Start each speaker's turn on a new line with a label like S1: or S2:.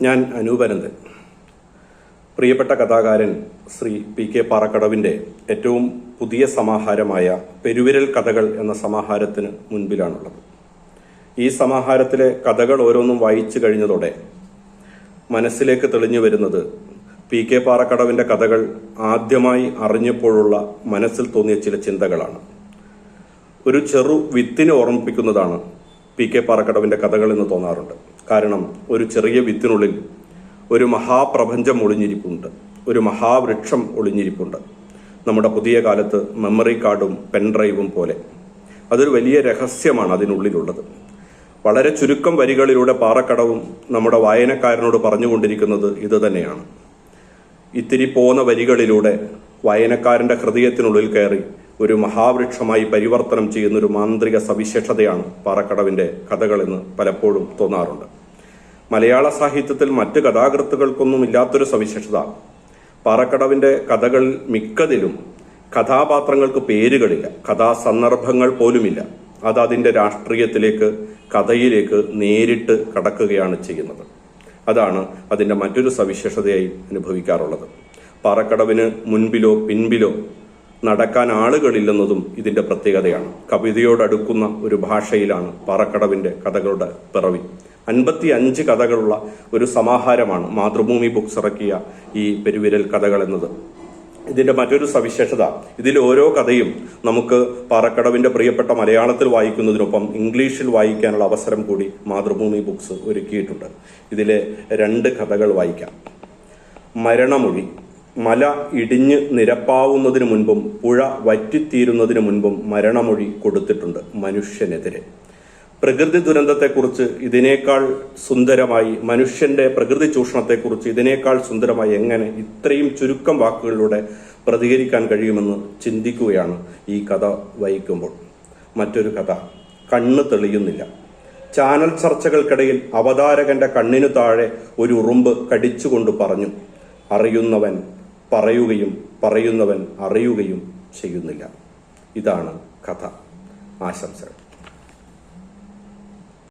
S1: ഞാൻ അനൂപനന്ദൻ. പ്രിയപ്പെട്ട കഥാകാരൻ ശ്രീ PK പാറക്കടവിൻ്റെ ഏറ്റവും പുതിയ സമാഹാരമായ പെരുവിരൽ കഥകൾ എന്ന സമാഹാരത്തിന് മുൻപിലാണുള്ളത്. ഈ സമാഹാരത്തിലെ കഥകൾ ഓരോന്നും വായിച്ചു കഴിഞ്ഞതോടെ മനസ്സിലേക്ക് തെളിഞ്ഞു വരുന്നത് PK പാറക്കടവിൻ്റെ കഥകൾ ആദ്യമായി അറിഞ്ഞപ്പോഴുള്ള മനസ്സിൽ തോന്നിയ ചില ചിന്തകളാണ്. ഒരു ചെറു വിത്തിനെ ഓർമ്മിപ്പിക്കുന്നതാണ് PK പാറക്കടവിൻ്റെ കഥകൾ എന്ന് തോന്നാറുണ്ട്. കാരണം ഒരു ചെറിയ വിത്തിനുള്ളിൽ ഒരു മഹാപ്രപഞ്ചം ഒളിഞ്ഞിരിപ്പുണ്ട്, ഒരു മഹാവൃക്ഷം ഒളിഞ്ഞിരിപ്പുണ്ട്. നമ്മുടെ പുതിയ കാലത്ത് മെമ്മറി കാർഡും പെൻഡ്രൈവും പോലെ അതൊരു വലിയ രഹസ്യമാണ് അതിനുള്ളിലുള്ളത്. വളരെ ചുരുക്കം വരികളിലൂടെ പാറക്കടവും നമ്മുടെ വായനക്കാരനോട് പറഞ്ഞുകൊണ്ടിരിക്കുന്നത് ഇത് തന്നെയാണ്. ഇത്തിരി പോന്ന വരികളിലൂടെ വായനക്കാരൻ്റെ ഹൃദയത്തിനുള്ളിൽ കയറി ഒരു മഹാവൃക്ഷമായി പരിവർത്തനം ചെയ്യുന്നൊരു മാന്ത്രിക സവിശേഷതയാണ് പാറക്കടവിൻ്റെ കഥകളെന്ന് പലപ്പോഴും തോന്നാറുണ്ട്. മലയാള സാഹിത്യത്തിൽ മറ്റ് കഥാകൃത്തുക്കൾക്കൊന്നും ഇല്ലാത്തൊരു സവിശേഷത പാറക്കടവിൻ്റെ കഥകൾ മിക്കതിലും കഥാപാത്രങ്ങൾക്ക് പേരുകളില്ല, കഥാസന്ദർഭങ്ങൾ പോലുമില്ല. അത് അതിൻ്റെ രാഷ്ട്രീയത്തിലേക്ക്, കഥയിലേക്ക് നേരിട്ട് കടക്കുകയാണ് ചെയ്യുന്നത്. അതാണ് അതിൻ്റെ മറ്റൊരു സവിശേഷതയായി അനുഭവിക്കാറുള്ളത്. പാറക്കടവിന് മുൻപിലോ പിൻപിലോ നടക്കാൻ ആളുകളില്ലെന്നതും ഇതിൻ്റെ പ്രത്യേകതയാണ്. കവിതയോടടുക്കുന്ന ഒരു ഭാഷയിലാണ് പാറക്കടവിൻ്റെ കഥകളുടെ പിറവി. 55 കഥകളുള്ള ഒരു സമാഹാരമാണ് മാതൃഭൂമി ബുക്സ് ഇറക്കിയ ഈ പെരുവിരൽ കഥകൾ എന്നത്. ഇതിൻ്റെ മറ്റൊരു സവിശേഷത, ഇതിൽ ഓരോ കഥയും നമുക്ക് പാറക്കടവിൻ്റെ പ്രിയപ്പെട്ട മലയാളത്തിൽ വായിക്കുന്നതിനൊപ്പം ഇംഗ്ലീഷിൽ വായിക്കാനുള്ള അവസരം കൂടി മാതൃഭൂമി ബുക്സ് ഒരുക്കിയിട്ടുണ്ട്. ഇതിലെ 2 കഥകൾ വായിക്കാം. മരണമൊഴി. മല ഇടിഞ്ഞ് നിരപ്പാവുന്നതിന് മുൻപും പുഴ വറ്റിത്തീരുന്നതിന് മുൻപും മരണമൊഴി കൊടുത്തിട്ടുണ്ട് മനുഷ്യനെതിരെ. പ്രകൃതി ദുരന്തത്തെക്കുറിച്ച് ഇതിനേക്കാൾ സുന്ദരമായി, മനുഷ്യന്റെ പ്രകൃതി ചൂഷണത്തെക്കുറിച്ച് ഇതിനേക്കാൾ സുന്ദരമായി എങ്ങനെ ഇത്രയും ചുരുക്കം വാക്കുകളിലൂടെ പ്രതികരിക്കാൻ കഴിയുമെന്ന് ചിന്തിക്കുകയാണ് ഈ കഥ വായിക്കുമ്പോൾ. മറ്റൊരു കഥ, കണ്ണ് തെളിയുന്നില്ല. ചാനൽ ചർച്ചകൾക്കിടയിൽ അവതാരകന്റെ കണ്ണിനു താഴെ ഒരു ഉറുമ്പ് കടിച്ചുകൊണ്ട് പറഞ്ഞു, അറിയുന്നവൻ പറയുകയും പറയുന്നവൻ അറിയുകയും ചെയ്യുന്നില്ല. ഇതാണ് കഥ. ആശംസകൾ.